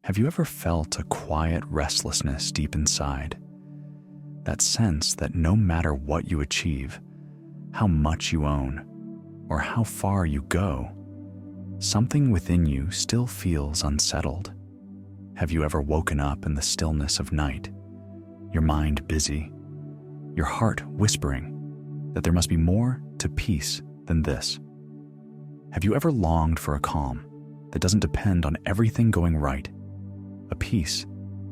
Have you ever felt a quiet restlessness deep inside? That sense that no matter what you achieve, how much you own, or how far you go, something within you still feels unsettled. Have you ever woken up in the stillness of night, your mind busy, your heart whispering that there must be more to peace than this? Have you ever longed for a calm that doesn't depend on everything going right, a peace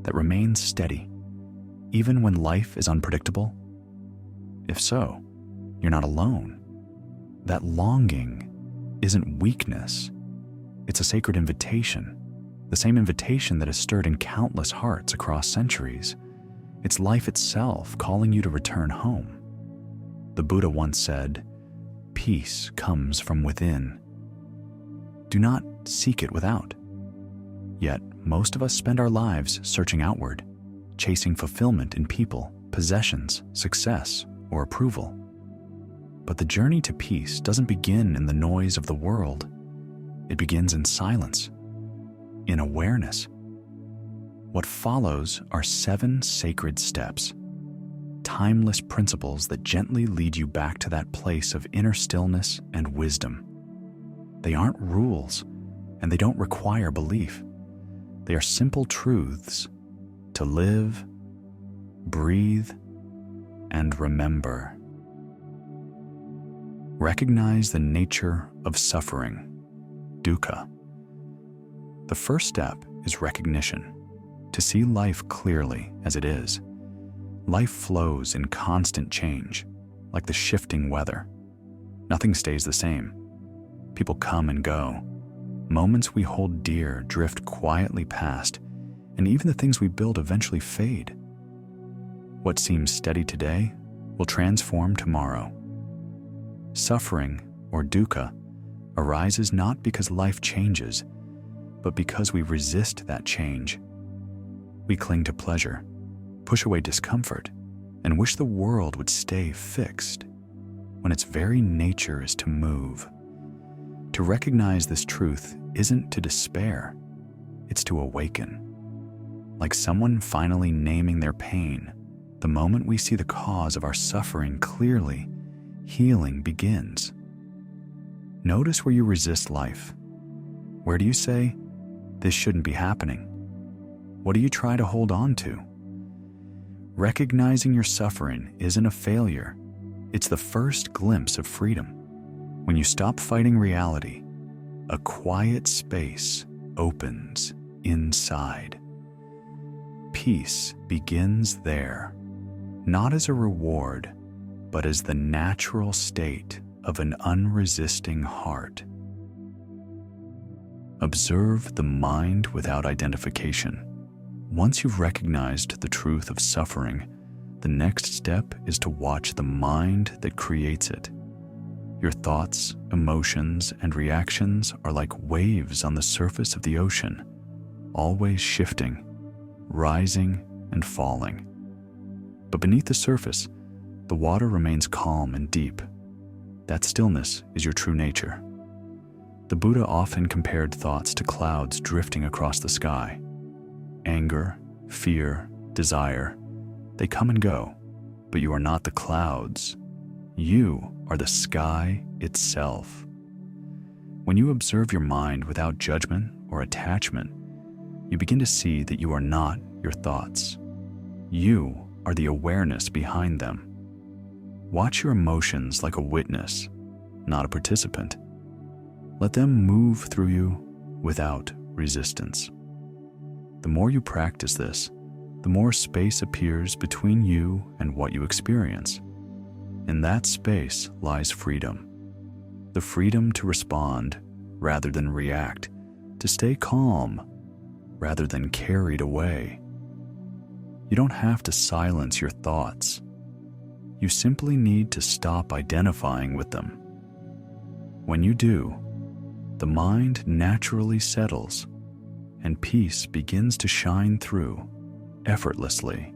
that remains steady, even when life is unpredictable? If so, you're not alone. That longing isn't weakness. It's a sacred invitation, the same invitation that has stirred in countless hearts across centuries. It's life itself calling you to return home. The Buddha once said, "Peace comes from within. Do not seek it without." Yet, most of us spend our lives searching outward, chasing fulfillment in people, possessions, success, or approval. But the journey to peace doesn't begin in the noise of the world. It begins in silence, in awareness. What follows are 7 sacred steps, timeless principles that gently lead you back to that place of inner stillness and wisdom. They aren't rules, and they don't require belief. They are simple truths to live, breathe, and remember. Recognize the nature of suffering, dukkha. The first step is recognition, to see life clearly as it is. Life flows in constant change, like the shifting weather. Nothing stays the same. People come and go. Moments we hold dear drift quietly past, and even the things we build eventually fade. What seems steady today will transform tomorrow. Suffering, or dukkha, arises not because life changes, but because we resist that change. We cling to pleasure, push away discomfort, and wish the world would stay fixed, when its very nature is to move. To recognize this truth isn't to despair, it's to awaken. Like someone finally naming their pain, the moment we see the cause of our suffering clearly, healing begins. Notice where you resist life. Where do you say, "This shouldn't be happening"? What do you try to hold on to? Recognizing your suffering isn't a failure. It's the first glimpse of freedom. When you stop fighting reality, a quiet space opens inside. Peace begins there, not as a reward, but as the natural state of an unresisting heart. Observe the mind without identification. Once you've recognized the truth of suffering, the next step is to watch the mind that creates it. Your thoughts, emotions, and reactions are like waves on the surface of the ocean, always shifting, rising and falling. But beneath the surface, the water remains calm and deep. That stillness is your true nature. The Buddha often compared thoughts to clouds drifting across the sky. Anger, fear, desire, they come and go, but you are not the clouds. You are the sky itself. When you observe your mind without judgment or attachment, you begin to see that you are not your thoughts. You are the awareness behind them. Watch your emotions like a witness, not a participant. Let them move through you without resistance. The more you practice this, the more space appears between you and what you experience. In that space lies freedom. The freedom to respond rather than react, to stay calm rather than carried away. You don't have to silence your thoughts. You simply need to stop identifying with them. When you do, the mind naturally settles and peace begins to shine through effortlessly.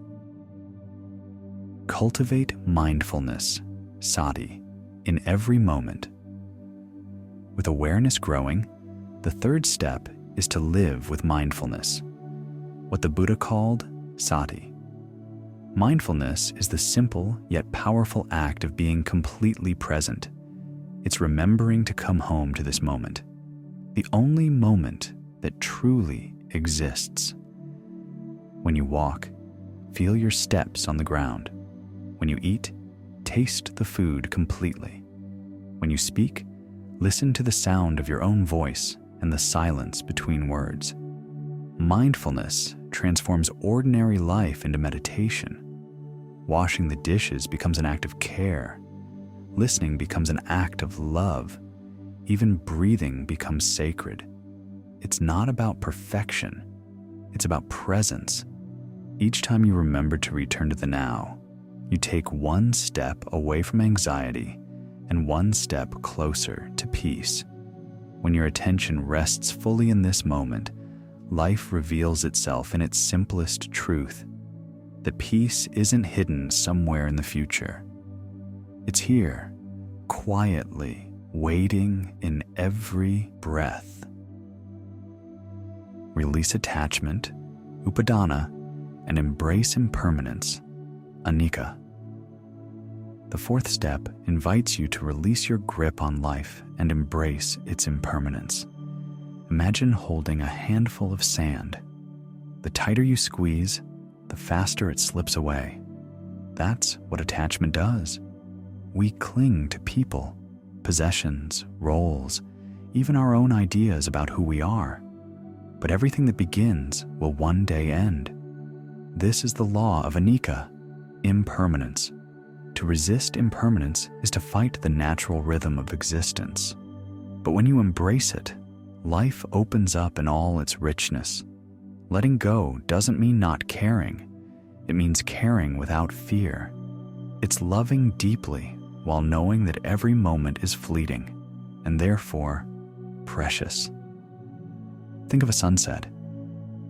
Cultivate mindfulness, Sati, in every moment. With awareness growing, the third step is to live with mindfulness. what the Buddha called Sati. Mindfulness is the simple yet powerful act of being completely present. It's remembering to come home to this moment, the only moment that truly exists. When you walk, feel your steps on the ground. When you eat, taste the food completely. When you speak, listen to the sound of your own voice and the silence between words. Mindfulness transforms ordinary life into meditation. Washing the dishes becomes an act of care. Listening becomes an act of love. Even breathing becomes sacred. It's not about perfection. It's about presence. Each time you remember to return to the now, you take one step away from anxiety and one step closer to peace. When your attention rests fully in this moment, life reveals itself in its simplest truth. That peace isn't hidden somewhere in the future. It's here, quietly, waiting in every breath. Release attachment, Upādāna, and embrace impermanence, Anicca. The fourth step invites you to release your grip on life and embrace its impermanence. Imagine holding a handful of sand. The tighter you squeeze, the faster it slips away. That's what attachment does. We cling to people, possessions, roles, even our own ideas about who we are. But everything that begins will one day end. This is the law of Anicca, impermanence. To resist impermanence is to fight the natural rhythm of existence. But when you embrace it, life opens up in all its richness. Letting go doesn't mean not caring. It means caring without fear. It's loving deeply while knowing that every moment is fleeting and therefore precious. Think of a sunset.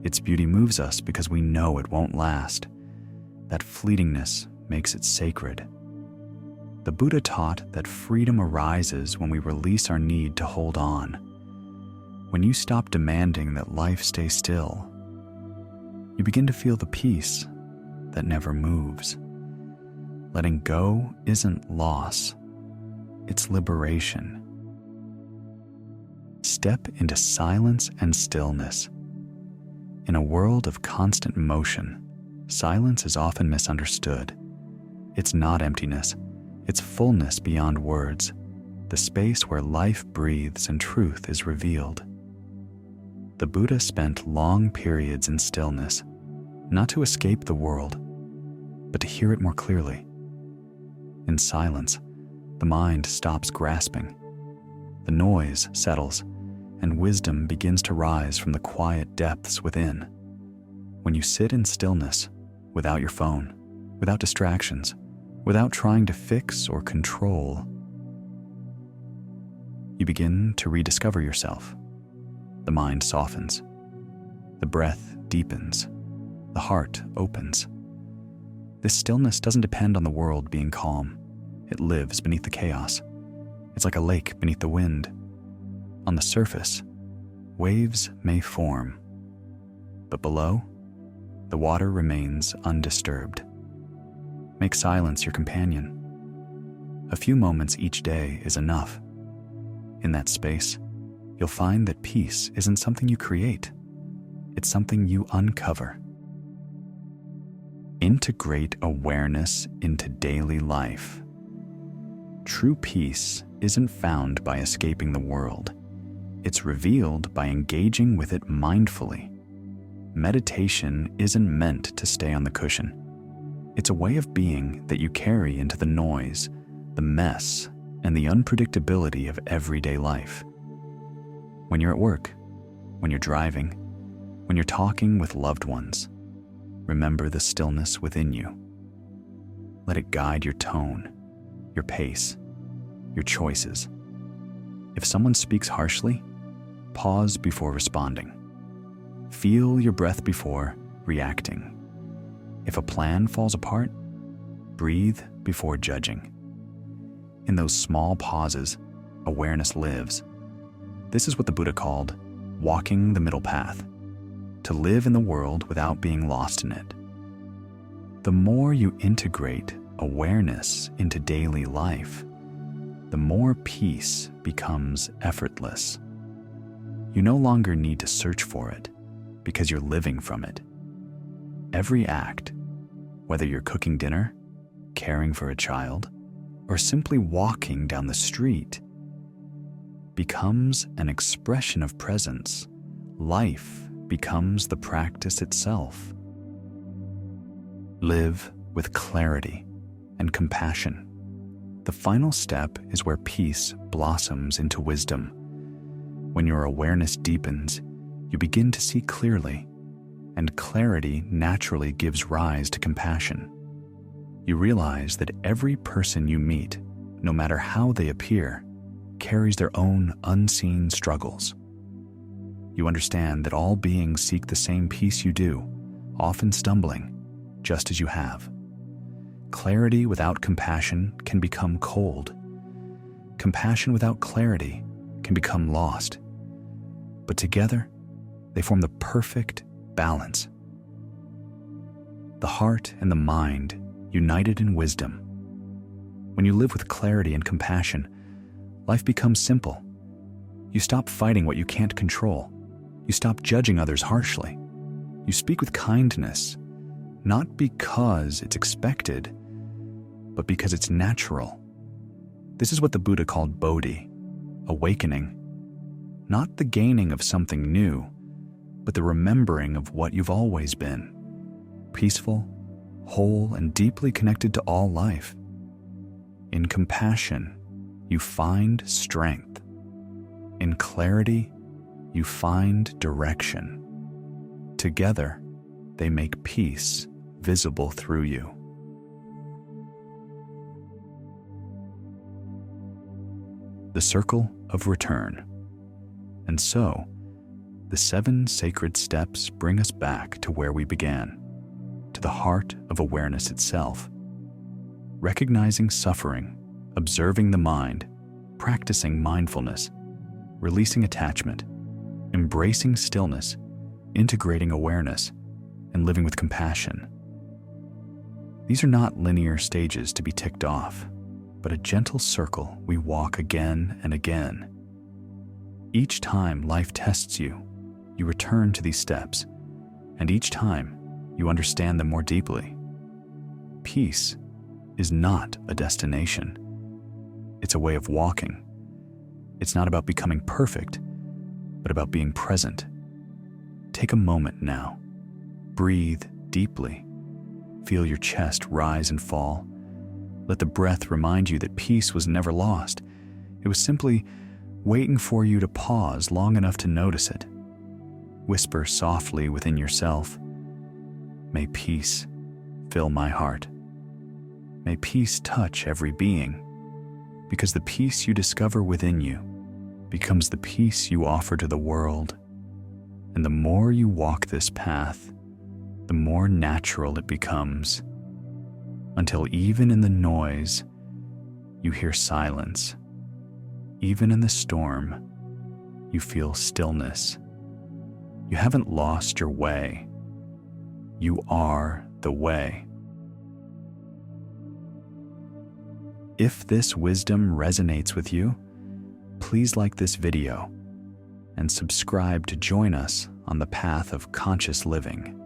Its beauty moves us because we know it won't last. That fleetingness makes it sacred. The Buddha taught that freedom arises when we release our need to hold on. When you stop demanding that life stay still, you begin to feel the peace that never moves. Letting go isn't loss, it's liberation. Step into silence and stillness. In a world of constant motion, silence is often misunderstood. It's not emptiness, it's fullness beyond words, the space where life breathes and truth is revealed. The Buddha spent long periods in stillness, not to escape the world, but to hear it more clearly. In silence, the mind stops grasping. The noise settles, and wisdom begins to rise from the quiet depths within. When you sit in stillness, without your phone, without distractions, without trying to fix or control, you begin to rediscover yourself. The mind softens. The breath deepens. The heart opens. This stillness doesn't depend on the world being calm. It lives beneath the chaos. It's like a lake beneath the wind. On the surface, waves may form, but below, the water remains undisturbed. Make silence your companion. A few moments each day is enough. In that space, you'll find that peace isn't something you create. It's something you uncover. Integrate awareness into daily life. True peace isn't found by escaping the world. It's revealed by engaging with it mindfully. Meditation isn't meant to stay on the cushion. It's a way of being that you carry into the noise, the mess, and the unpredictability of everyday life. When you're at work, when you're driving, when you're talking with loved ones, remember the stillness within you. Let it guide your tone, your pace, your choices. If someone speaks harshly, pause before responding. Feel your breath before reacting. If a plan falls apart, breathe before judging. In those small pauses, awareness lives. This is what the Buddha called walking the middle path. to live in the world without being lost in it. The more you integrate awareness into daily life, the more peace becomes effortless. You no longer need to search for it because you're living from it. Every act, whether you're cooking dinner, caring for a child, or simply walking down the street, becomes an expression of presence. Life becomes the practice itself. Live with clarity and compassion. The final step is where peace blossoms into wisdom. When your awareness deepens, you begin to see clearly, and clarity naturally gives rise to compassion. You realize that every person you meet, no matter how they appear, carries their own unseen struggles. You understand that all beings seek the same peace you do, often stumbling, just as you have. Clarity without compassion can become cold. Compassion without clarity can become lost. But together, they form the perfect balance. The heart and the mind united in wisdom. When you live with clarity and compassion, life becomes simple. You stop fighting what you can't control. You stop judging others harshly. You speak with kindness, not because it's expected, but because it's natural. This is what the Buddha called bodhi, awakening. Not the gaining of something new, but the remembering of what you've always been, peaceful, whole, and deeply connected to all life. In compassion, you find strength. In clarity, you find direction. Together, they make peace visible through you. The circle of return. And so, the 7 sacred steps bring us back to where we began, to the heart of awareness itself. Recognizing suffering, observing the mind, practicing mindfulness, releasing attachment, embracing stillness, integrating awareness, and living with compassion. These are not linear stages to be ticked off, but a gentle circle we walk again and again. Each time life tests you, you return to these steps, and each time you understand them more deeply. Peace is not a destination. It's a way of walking. It's not about becoming perfect, but about being present. Take a moment now. Breathe deeply. Feel your chest rise and fall. Let the breath remind you that peace was never lost. It was simply waiting for you to pause long enough to notice it. Whisper softly within yourself, "May peace fill my heart." May peace touch every being, because the peace you discover within you becomes the peace you offer to the world. And the more you walk this path, the more natural it becomes, until even in the noise, you hear silence. Even in the storm, you feel stillness. You haven't lost your way. You are the way. If this wisdom resonates with you, please like this video and subscribe to join us on the path of conscious living.